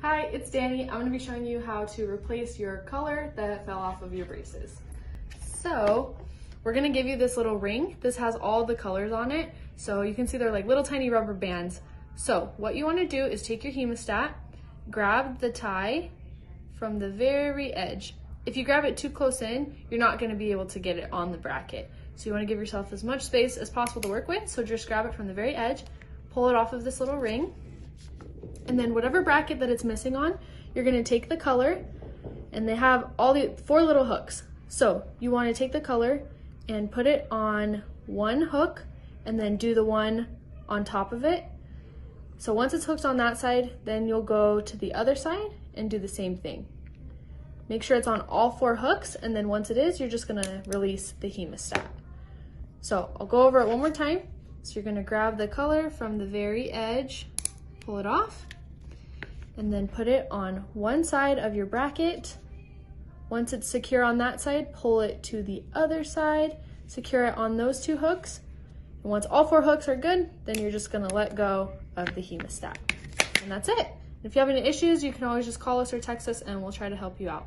Hi, it's Danny. I'm going to be showing you how to replace your color that fell off of your braces. So we're going to give you this little ring. This has all the colors on it. So you can see they're like little tiny rubber bands. So what you want to do is take your hemostat, grab the tie from the very edge. If you grab it too close in, you're not going to be able to get it on the bracket. So you want to give yourself as much space as possible to work with. So just grab it from the very edge, pull it off of this little ring. And then whatever bracket that it's missing on, you're gonna take the color, and they have all the 4 little hooks. So you wanna take the color and put it on one hook and then do the one on top of it. So once it's hooked on that side, then you'll go to the other side and do the same thing. Make sure it's on all 4 hooks, and then once it is, you're just gonna release the hemostat. So I'll go over it one more time. So you're gonna grab the color from the very edge, pull it off, and then put it on one side of your bracket. Once it's secure on that side, pull it to the other side, secure it on those 2 hooks. And once all 4 hooks are good, then you're just gonna let go of the hemostat. And that's it. If you have any issues, you can always just call us or text us and we'll try to help you out.